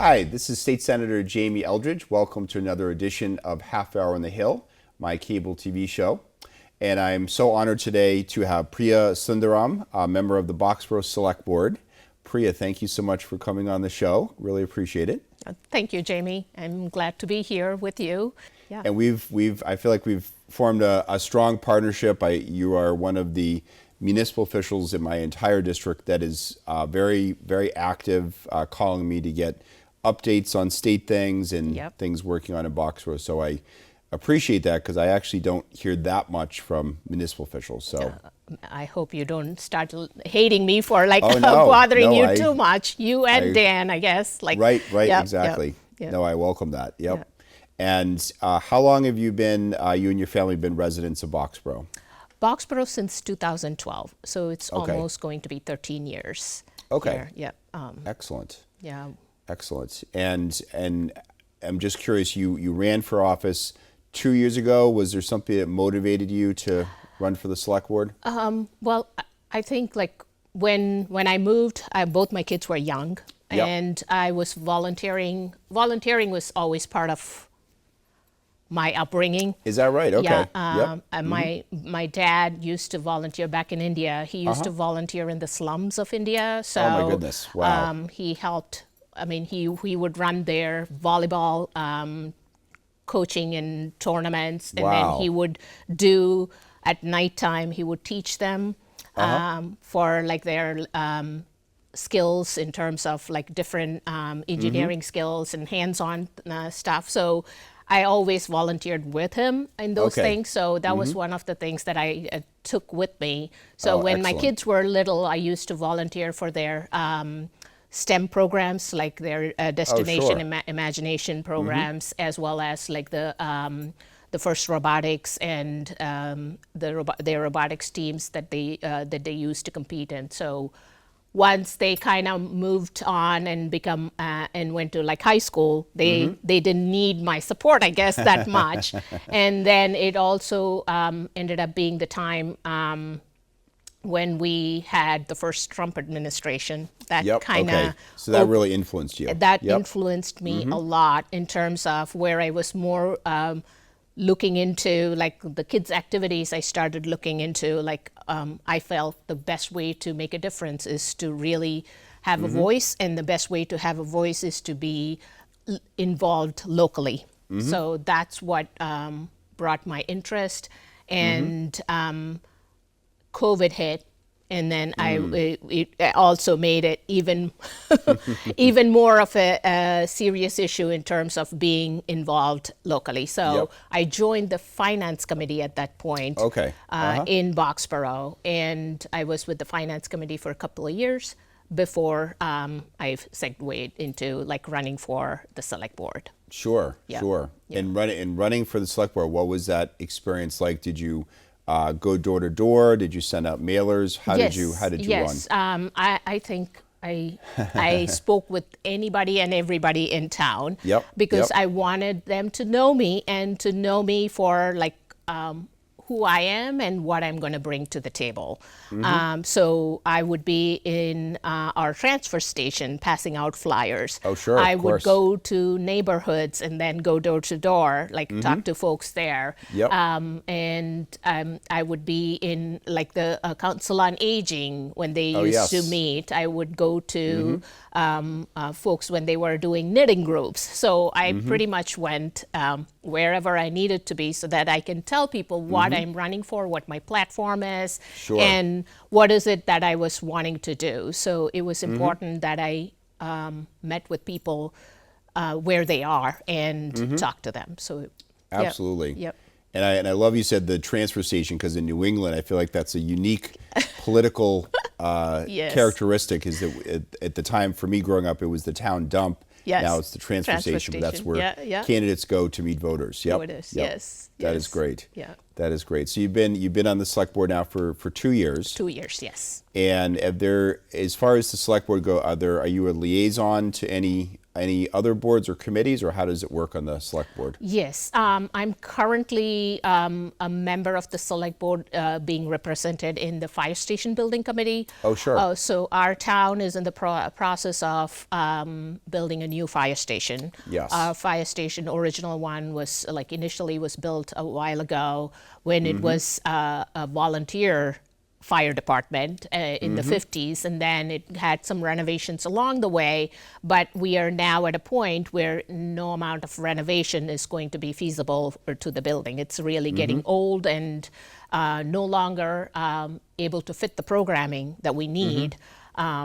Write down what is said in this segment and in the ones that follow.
Hi, this is State Senator Jamie Eldridge. Welcome to another edition of Half Hour on the Hill, my cable TV show. And I'm so honored today to have Priya Sundaram, a member of the Boxborough Select Board. Priya, thank you so much for coming on the show. Really appreciate it. Thank you, Jamie. I'm glad to be here with you. Yeah. And I feel like we've formed a strong partnership. You are one of the municipal officials in my entire district that is very, very active, calling me to get updates on state things and things working on in Boxborough. So I appreciate that because I actually don't hear that much from municipal officials. So I hope you don't start hating me for bothering you too much. You and Dan, I guess. Right, exactly. Yep. No, I welcome that. Yep. And how long have you and your family been residents of Boxborough? Boxborough since 2012, so it's almost going to be 13 years. Okay. Here. Excellent. Yeah. Excellent. And I'm just curious, you ran for office 2 years ago. Was there something that motivated you to run for the select board? Well, I think when I moved, both my kids were young, and I was volunteering. Volunteering was always part of my upbringing. Is that right? Okay. Yeah. My dad used to volunteer back in India. He used to volunteer in the slums of India. So, oh my goodness! Wow. He helped. I mean, he would run their volleyball coaching and tournaments, and then he would do at nighttime. He would teach them for their skills in terms of different engineering skills and hands-on stuff. So I always volunteered with him in those things. So that was one of the things that I took with me. So when my kids were little, I used to volunteer for their STEM programs, like their destination imagination programs, as well as the first robotics and their robotics teams that they used to compete in. So once they kind of moved on and and went to high school, they didn't need my support, I guess, that much. And then it also ended up being the time when we had the first Trump administration. That So that really influenced you. That influenced me a lot in terms of where I was more looking into the kids' activities. I started looking into I felt the best way to make a difference is to really have a voice, and the best way to have a voice is to be involved locally. So that's what brought my interest. And COVID hit, and then it also made it even even more of a serious issue in terms of being involved locally. So I joined the finance committee at that point in Boxborough, and I was with the finance committee for a couple of years before I've segued into running for the select board. Sure. And running for the select board, what was that experience like? Did you go door to door? Did you send out mailers? How did you run? I think I spoke with anybody and everybody in town because I wanted them to know me and to know me for who I am and what I'm going to bring to the table. So I would be in our transfer station passing out flyers. Oh, sure. I would go to neighborhoods and then go door to door, talk to folks there. And I would be in the Council on Aging when they used to meet. I would go to folks when they were doing knitting groups. So I pretty much went wherever I needed to be so that I can tell people what I'm running for, what my platform is, and what is it that I was wanting to do. So it was important that I met with people where they are and talk to them. So absolutely. And I love you said the transfer station, because in New England, I feel like that's a unique political characteristic. Is that at the time for me growing up, it was the town dump. Now it's the transfer station. But that's where candidates go to meet voters. Oh, it is. Yes. That is great. Yeah. That is great. So you've been on the select board now for 2 years. 2 years, yes. And as far as the select board go, are you a liaison to any any other boards or committees, or how does it work on the select board? Yes, I'm currently a member of the select board being represented in the fire station building committee. Oh, sure. So our town is in the process of building a new fire station. Yes. Our fire station, original one, was initially was built a while ago when it was a volunteer fire department in the 50s, and then it had some renovations along the way, but we are now at a point where no amount of renovation is going to be feasible to the building. It's really getting old and no longer able to fit the programming that we need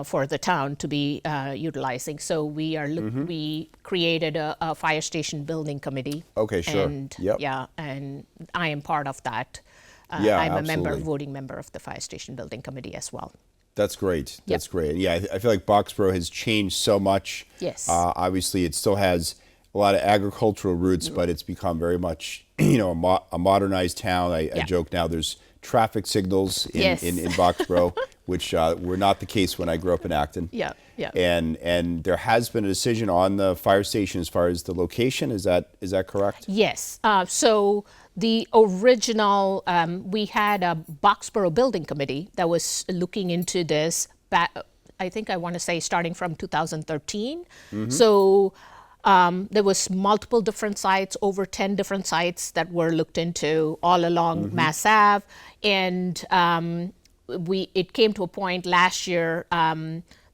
for the town to be utilizing. So we are we created a fire station building committee. Okay, sure. And Yep. yeah, and I am part of that. Yeah, I'm absolutely. a voting member of the fire station building committee as well. That's great. That's great. Yeah, I feel like Boxborough has changed so much. Yes. Obviously, it still has a lot of agricultural roots, but it's become very much, a modernized town. I joke now there's traffic signals in Boxborough, which were not the case when I grew up in Acton. Yeah. And there has been a decision on the fire station as far as the location. Is that correct? Yes. So the original, we had a Boxborough building committee that was looking into this back, I think I want to say starting from 2013. So there was multiple different sites, over 10 different sites that were looked into all along Mass Ave. And it came to a point last year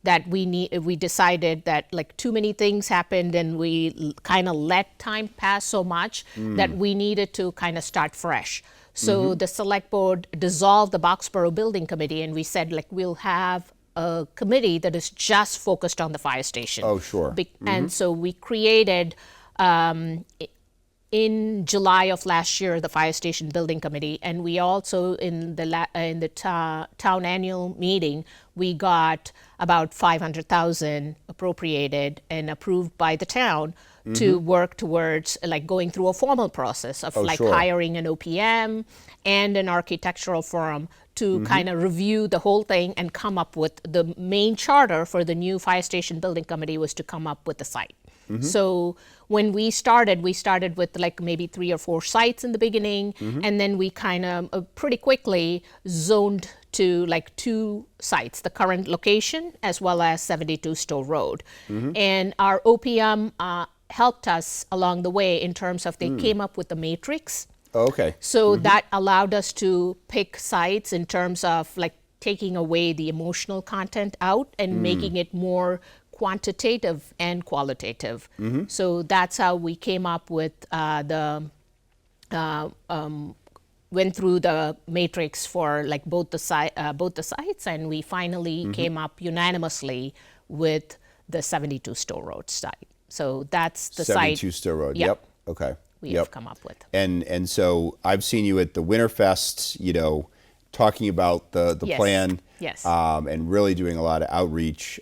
that we decided that too many things happened, and we kind of let time pass so much that we needed to kind of start fresh. So the select board dissolved the Boxborough building committee, and we said we'll have a committee that is just focused on the fire station. Oh, sure. And so we created in July of last year the fire station building committee, and we also in the town annual meeting we got about $500,000 appropriated and approved by the town to work towards going through a formal process of sure. hiring an OPM and an architectural firm to kind of review the whole thing and come up with the main charter for the new fire station building committee was to come up with the site. So when we started with maybe 3 or 4 sites in the beginning, and then we kind of pretty quickly zoned to 2 sites, the current location as well as 72 Stowe Road. And our OPM helped us along the way in terms of they came up with the matrix. Oh, okay. So that allowed us to pick sites in terms of taking away the emotional content out and making it more quantitative and qualitative. So that's how we came up with went through the matrix for both the sites, and we finally came up unanimously with the 72 Stowe Road site. So that's the 72 site. Stowe Road. Yep. Yep. Okay. We have come up with. And so I've seen you at the Winterfest, talking about the Yes. plan. Yes. And really doing a lot of outreach.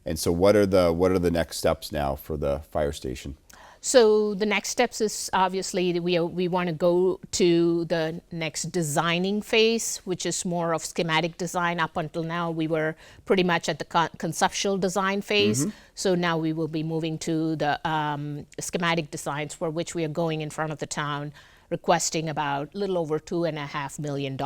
And so what are the next steps now for the fire station? So the next steps is obviously we want to go to the next designing phase, which is more of schematic design. Up until now, we were pretty much at the conceptual design phase. So now we will be moving to the schematic designs, for which we are going in front of the town, requesting about a little over $2.5 million.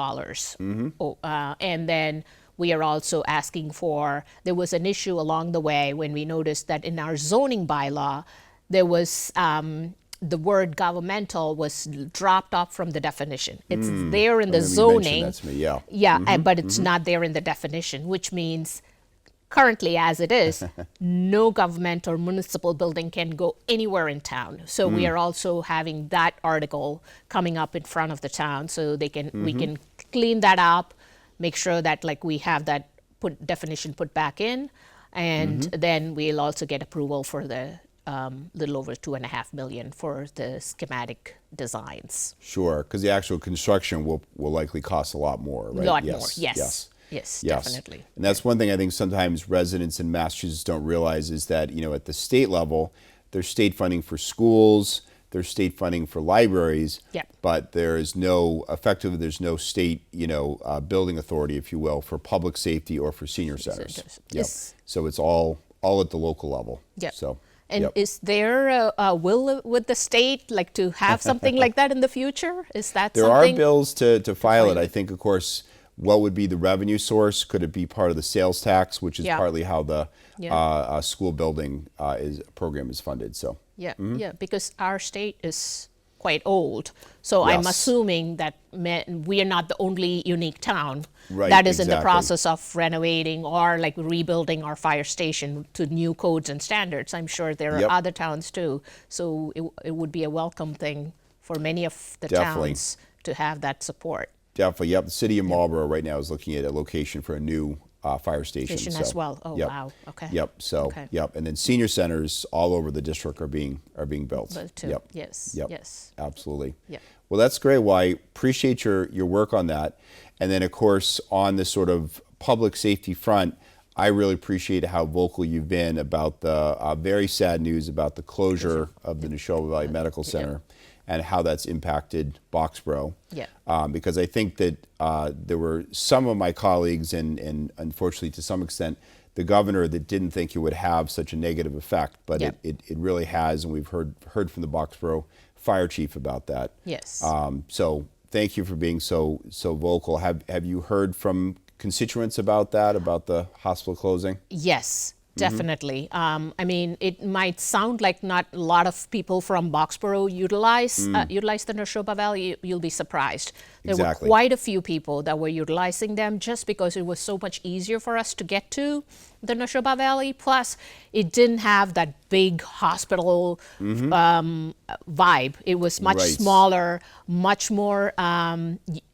And then we are also asking for, there was an issue along the way when we noticed that in our zoning bylaw, there was the word governmental was dropped off from the definition. It's there in the zoning. That's me, yeah. But it's not there in the definition, which means currently as it is, no government or municipal building can go anywhere in town. So we are also having that article coming up in front of the town so they can we can clean that up, make sure that we have that definition put back in, and then we'll also get approval for the little over $2.5 million for the schematic designs. Sure, because the actual construction will likely cost a lot more, right? A lot more, yes, definitely. And that's one thing I think sometimes residents in Massachusetts don't realize is that, at the state level, there's state funding for schools, there's state funding for libraries, but there's no state, building authority, if you will, for public safety or for senior centers. Yes. So it's all at the local level. Yep. So. And Yep. is there a will with the state, like to have something like that in the future? Is that There something? are bills to file it. I think, of course, what would be the revenue source? Could it be part of the sales tax, which is Yeah. partly how the Yeah. school building program is funded? So Yeah, yeah, because our state is quite old. So I'm Yes. assuming that we are not the only unique town Right, that is in the exactly. process of renovating or like rebuilding our fire station to new codes and standards. I'm sure there are Yep. other towns too. So it would be a welcome thing for many of the Definitely. towns to have that support. definitely, yep. The city of Marlborough right now is looking at a location for a new fire station. Station as well. Oh, yep. wow. Okay. Yep. So Okay. yep. And then senior centers all over the district are being built. But too. Yep. Yes. Yep. Yes. Absolutely. Yep. Well, that's great. Well, I appreciate your work on that. And then, of course, on this sort of public safety front, I really appreciate how vocal you've been about the very sad news about the closure of the Neshoba Valley Medical Center and how that's impacted Boxborough. Yeah. Because I think that there were some of my colleagues, and unfortunately to some extent, the governor, that didn't think it would have such a negative effect, but Yeah. it really has, and we've heard from the Boxborough fire chief about that. Yes. So thank you for being so vocal. Have you heard from constituents about that, about the hospital closing? Yes, definitely. I mean, it might sound like not a lot of people from Boxboro utilize the Neshoba Valley. You'll be surprised. There Exactly. were quite a few people that were utilizing them just because it was so much easier for us to get to the Neshoba Valley. Plus, it didn't have that big hospital vibe. It was much Right. smaller, much more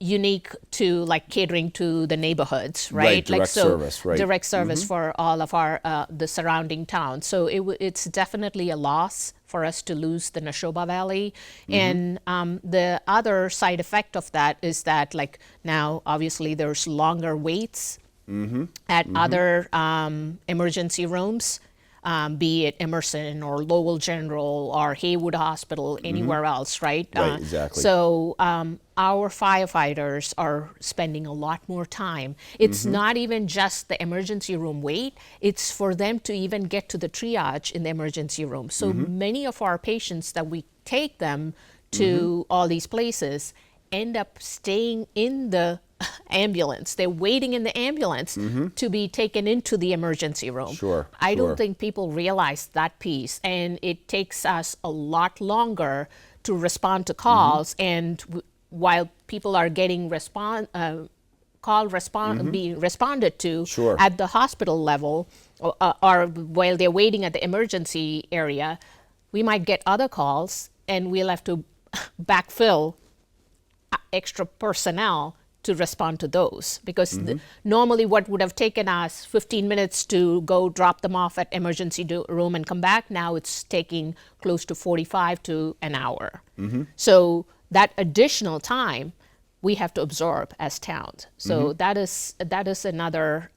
unique to like catering to the neighborhoods, right? Right, Like direct service, right. direct service for all of our the surrounding towns. So it's definitely a loss for us to lose the Neshoba Valley. And the other side effect of that is that like now obviously there's longer waits at other emergency rooms, be it Emerson or Lowell General or Haywood Hospital, anywhere else, right? Right, exactly. So our firefighters are spending a lot more time. It's not even just the emergency room wait, it's for them to even get to the triage in the emergency room. So many of our patients that we take them to all these places end up staying in the ambulance. They're waiting in the ambulance to be taken into the emergency room. Sure, I sure. don't think people realize that piece, and it takes us a lot longer to respond to calls. And while people are getting being responded to Sure. at the hospital level, or while they're waiting at the emergency area, we might get other calls, and we'll have to backfill extra personnel to respond to those, because normally what would have taken us 15 minutes to go drop them off at emergency room and come back, now it's taking close to 45 to an hour. So that additional time we have to absorb as towns. So that is another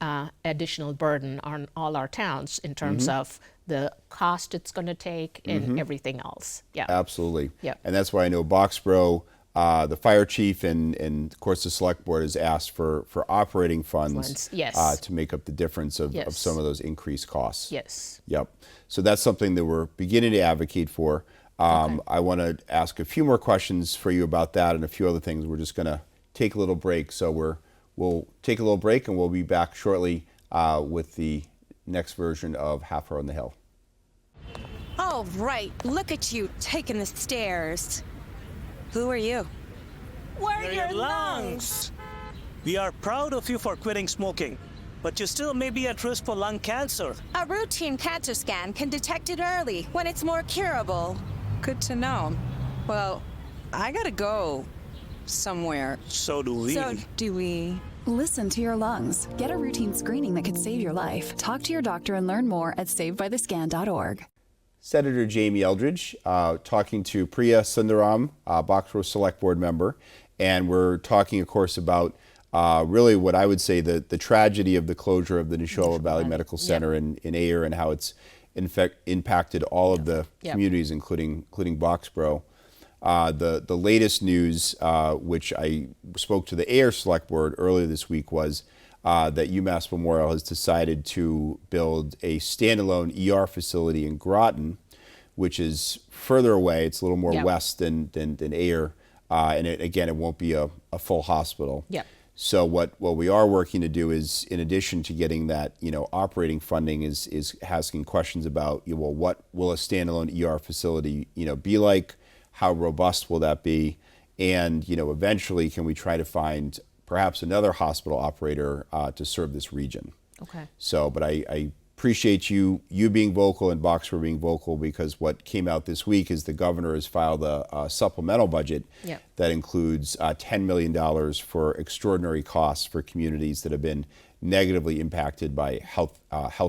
additional burden on all our towns in terms of the cost it's going to take and everything else. Yeah. Absolutely. Yep. And that's why I know Boxborough, the fire chief and of course the select board has asked for operating funds Yes. to make up the difference of Yes. some of those increased costs. Yes. Yep. So that's something that we're beginning to advocate for. I want to ask a few more questions for you about that and a few other things. We're just going to take a little break. So we'll take a little break and we'll be back shortly with the next version of Half Hour on the Hill. Oh, right. Look at you taking the stairs. Who are you? We're your lungs. We are proud of you for quitting smoking, but you still may be at risk for lung cancer. A routine cancer scan can detect it early when it's more curable. Good to know. Well, I gotta go somewhere. So do we. So do we. Listen to your lungs. Get a routine screening that could save your life. Talk to your doctor and learn more at savedbythescan.org. Senator Jamie Eldridge talking to Priya Sundaram, Boxborough Select Board Member, and we're talking, of course, about really what I would say the tragedy of the closure of the Neshoba Valley Medical Center in Ayer and how it's in fact impacted all of the communities, including Boxborough. The latest news, which I spoke to the Ayer Select Board earlier this week, was that UMass Memorial has decided to build a standalone ER facility in Groton, which is further away. It's a little more Yep. west than Ayer, and it won't be a full hospital. Yep. So what we are working to do is, in addition to getting that operating funding, is asking questions about well, what will a standalone ER facility be like? How robust will that be? And eventually, can we try to find perhaps another hospital operator to serve this region? Okay. So, but I appreciate you being vocal and Boxborough being vocal, because what came out this week is the governor has filed a supplemental budget Yep. that includes $10 million for extraordinary costs for communities that have been negatively impacted by health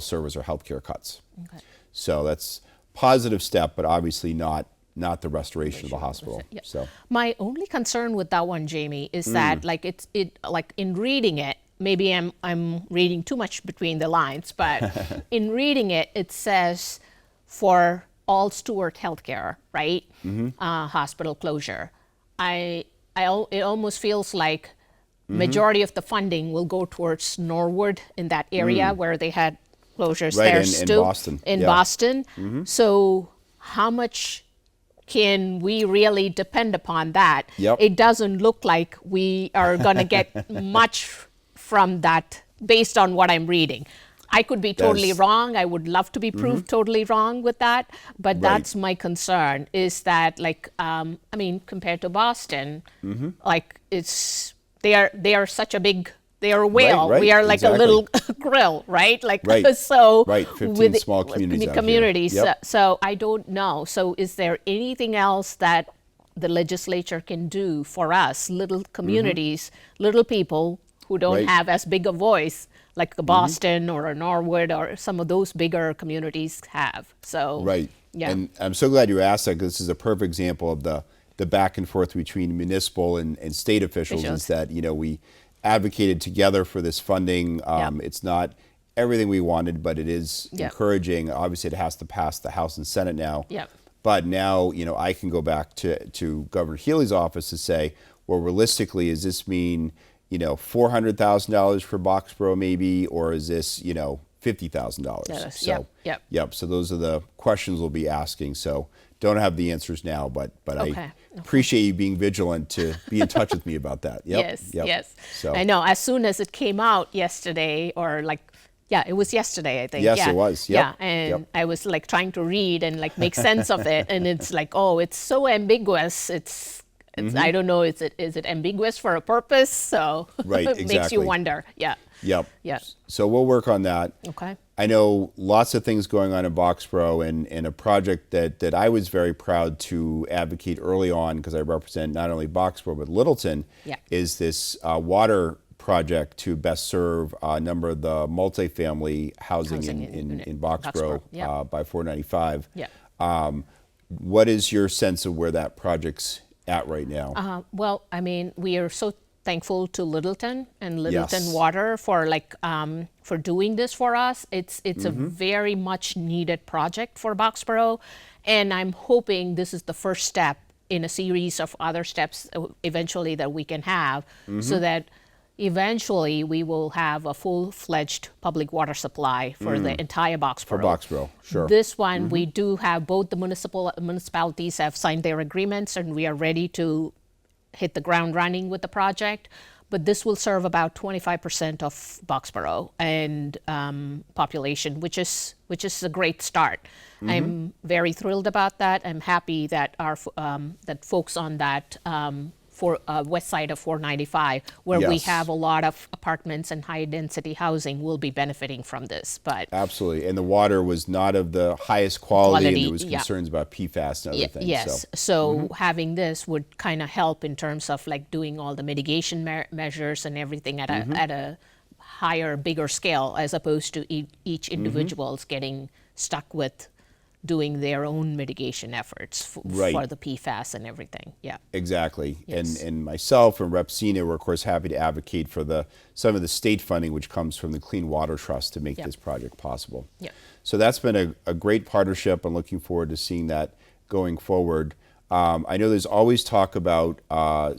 service or healthcare cuts. Okay. So that's a positive step, but obviously not the restoration of the hospital. Yep. So My only concern with that one, Jamie, is that like in reading it, maybe I'm reading too much between the lines, but in reading it, it says for all Stewart healthcare, right? Hospital closure. It almost feels like majority of the funding will go towards Norwood in that area where they had closures Right, there, in Stu, Boston. in Yeah. Boston. So how much can we really depend upon that? Yep. It doesn't look like we are going to get much from that based on what I'm reading. I could be totally That's- wrong. I would love to be proved totally wrong with that, but that's my concern, is that compared to Boston, like they are such a big, they are a whale. right, We are like exactly. a little grill, right? Like Right, so right, 15 small communities out here. communities. Yep. So I don't know. So is there anything else that the legislature can do for us, little communities, little people who don't Right. have as big a voice like a Boston or a Norwood or some of those bigger communities have? So right. yeah. And I'm so glad you asked that, because this is a perfect example of the back and forth between municipal and state officials. Is that we advocated together for this funding. It's not everything we wanted, but it is encouraging. Obviously, it has to pass the House and Senate now. Yep. But now, I can go back to Governor Healy's office to say, well, realistically, does this mean, $400,000 for Boxborough maybe, or is this, $50,000? Yes, So, yep. So those are the questions we'll be asking. So don't have the answers now, but Okay, I appreciate you being vigilant to be in touch with me about that. Yep. Yes, Yep. yes. So I know. As soon as it came out yesterday, or it was yesterday, I think. Yes, yeah. it was. Yep. Yeah, and Yep. I was trying to read and make sense of it, and it's it's so ambiguous. It's I don't know. Is it ambiguous for a purpose? So Right, it makes you exactly. wonder. Yeah. Yep. Yeah. So we'll work on that. Okay. I know lots of things going on in Boxborough, and a project that I was very proud to advocate early on, because I represent not only Boxborough but Littleton, is this water project to best serve a number of the multifamily housing in Boxborough, by 495. Yeah. What is your sense of where that project's at right now? Well, I mean, we are so thankful to Littleton and Littleton Yes. Water for doing this for us. It's a very much needed project for Boxborough, and I'm hoping this is the first step in a series of other steps eventually that we can have, so that eventually we will have a full-fledged public water supply for the entire Boxborough. For Boxborough, sure. This one, we do have both the municipalities have signed their agreements, and we are ready to hit the ground running with the project. But this will serve about 25% of Boxborough and population, which is a great start. I'm very thrilled about that. I'm happy that that folks on that west side of 495, where we Yes. have a lot of apartments and high-density housing, will be benefiting from this. But Absolutely. And the water was not of the highest quality, and there was yeah. concerns about PFAS and other things. Yes. So having this would kind of help in terms of doing all the mitigation measures and everything at a higher, bigger scale, as opposed to each individual's getting stuck with doing their own mitigation efforts Right. for the PFAS and everything. Yeah. Exactly. Yes. And myself and Rep. Sina were, of course, happy to advocate for some of the state funding, which comes from the Clean Water Trust, to make Yep. this project possible. Yep. So that's been a great partnership. I'm looking forward to seeing that going forward. I know there's always talk about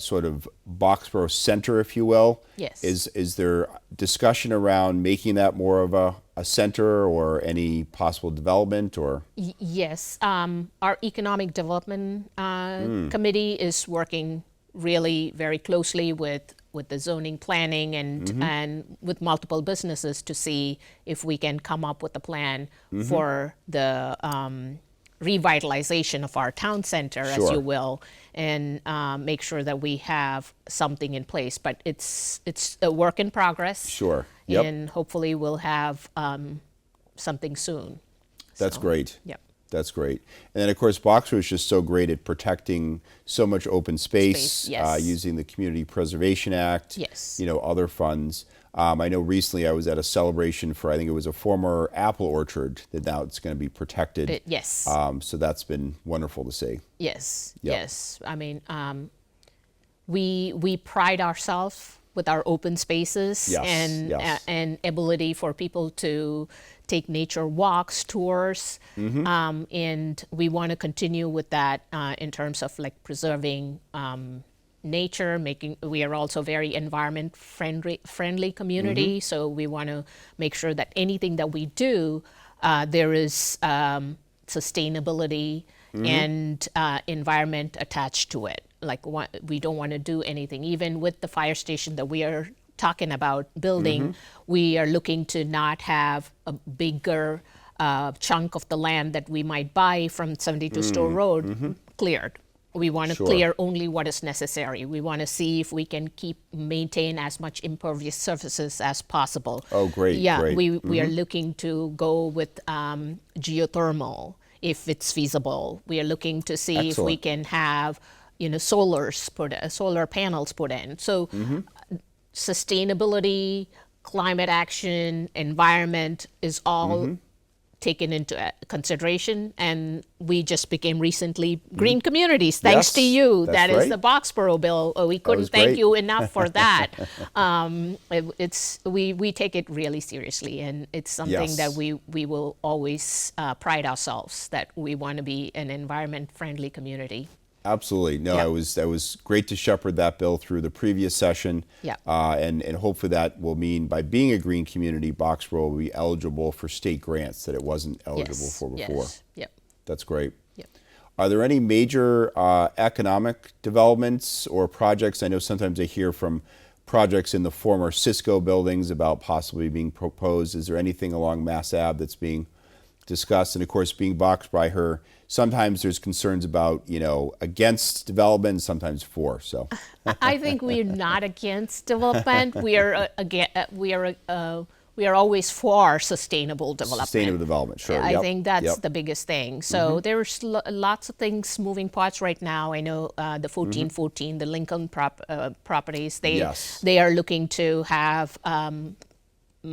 sort of Boxborough Center, if you will. Yes. Is there discussion around making that more of a center or any possible development or? Yes. Our Economic Development Committee is working really very closely with the zoning planning and with multiple businesses to see if we can come up with a plan for the revitalization of our town center, as you will, and make sure that we have something in place. But it's a work in progress. Sure. Yep. And hopefully we'll have something soon. That's So, great. Yep. That's great. And then, of course, Boxborough is just so great at protecting so much open space, yes. using the Community Preservation Act, Yes. Other funds. I know recently I was at a celebration for, I think it was a former apple orchard, that now it's going to be protected. Yes. So that's been wonderful to see. Yes. Yep. Yes. I mean, we pride ourselves with our open spaces Yes, and yes. And ability for people to take nature walks, tours, and we want to continue with that in terms of like preserving nature. We are also very environment friendly community, so we want to make sure that anything that we do, there is sustainability and environment attached to it. Like we don't want to do anything, even with the fire station that we are talking about building, we are looking to not have a bigger chunk of the land that we might buy from 72 Store Road cleared. We want to Sure. clear only what is necessary. We want to see if we can maintain as much impervious surfaces as possible. Oh, great, Yeah, great. we are looking to go with geothermal if it's feasible. We are looking to see if we Excellent. can have solar panels put in. So sustainability, climate action, environment is all taken into consideration, and we just became recently green communities thanks Yes, to you. that's That is right. the Boxborough bill. We couldn't was thank great. you enough for that. We take it really seriously, and it's something Yes. that we will always pride ourselves that we want to be an environment friendly community. Absolutely. No, Yeah. it was great to shepherd that bill through the previous session. Yeah. And hopefully that will mean by being a green community, Boxborough will be eligible for state grants that it wasn't eligible for before. Yes. Yep. That's great. Yep. Are there any major economic developments or projects? I know sometimes I hear from projects in the former Cisco buildings about possibly being proposed. Is there anything along Mass Ave that's being discussed? And of course, being boxed by her, sometimes there's concerns about, against development, sometimes for. So I think we're not against development. We are always for sustainable development. sustainable development, sure. I Yep, think that's yep. the biggest thing. So there's lots of things, moving parts right now. I know the 1414, the Lincoln properties, Yes. they are looking to have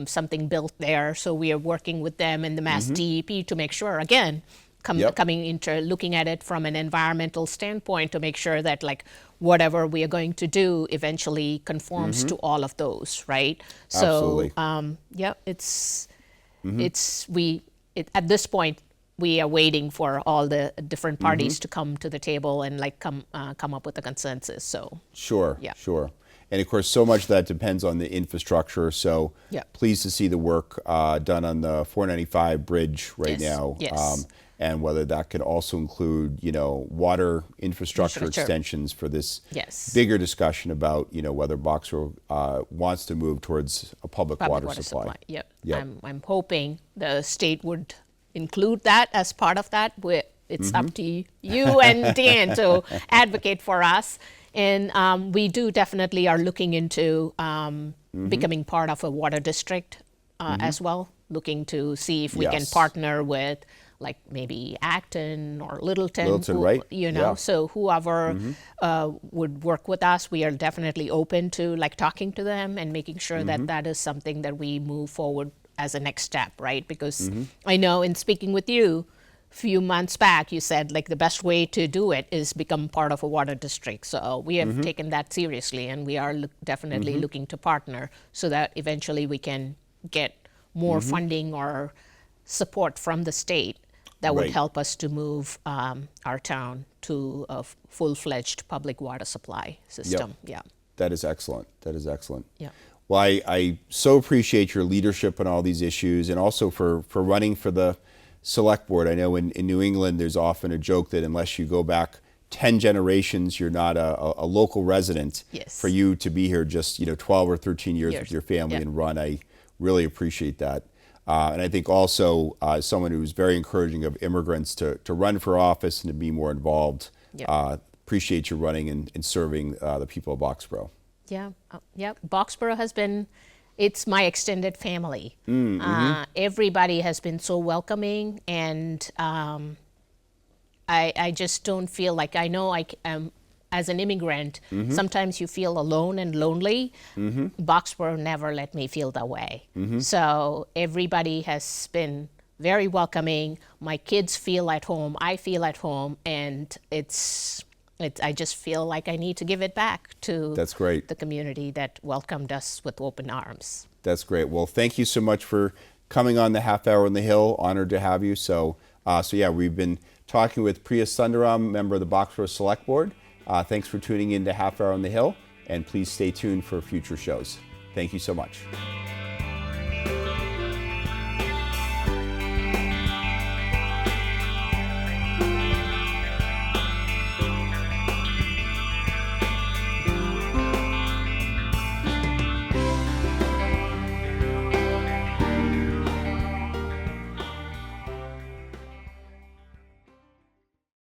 something built there. So we are working with them and the Mass DEP to make sure, again, Yep. coming into looking at it from an environmental standpoint to make sure that like whatever we are going to do eventually conforms to all of those, right? Absolutely. So at this point we are waiting for all the different parties to come to the table and like come up with a consensus. So Sure, Yeah. sure. And of course, so much of that depends on the infrastructure. So Yeah. pleased to see the work done on the 495 bridge right Yes, now. yes. And whether that could also include, water infrastructure Infrastructure. extensions for this Yes. bigger discussion about, whether Boxborough wants to move towards a public water supply. Yep. Yep. I'm hoping the state would include that as part of that. It's up to you and Dan to advocate for us. And we do definitely are looking into becoming part of a water district as well, looking to see if we can Yes. partner with like maybe Acton or Littleton, Littleton, right? Yeah. So whoever would work with us, we are definitely open to like talking to them and making sure that that is something that we move forward as a next step, right? Because I know in speaking with you a few months back, you said like the best way to do it is become part of a water district. So we have taken that seriously, and we are definitely looking to partner so that eventually we can get more funding or support from the state that would Right. help us to move our town to a full-fledged public water supply system. Yeah. That is excellent. That is excellent. Yeah. Well, I so appreciate your leadership on all these issues, and also for running for the select board. I know in New England there's often a joke that unless you go back 10 generations, you're not a local resident. Yes. For you to be here just 12 or 13 years with your family Yeah. and run, I really appreciate that. And I think also as someone who's very encouraging of immigrants to run for office and to be more involved, Yeah. appreciate you running and serving the people of Boxborough. Yeah, yeah. Boxborough has been, it's my extended family. Everybody has been so welcoming, and I just don't feel like, I know as an immigrant, sometimes you feel alone and lonely. Boxborough never let me feel that way. So everybody has been very welcoming. My kids feel at home, I feel at home, and I just feel like I need to give it back to That's great. the community that welcomed us with open arms. That's great. Well, thank you so much for coming on the Half Hour on the Hill. Honored to have you. So yeah, we've been talking with Priya Sundaram, member of the Boxborough Select Board. Thanks for tuning in to Half Hour on the Hill, and please stay tuned for future shows. Thank you so much.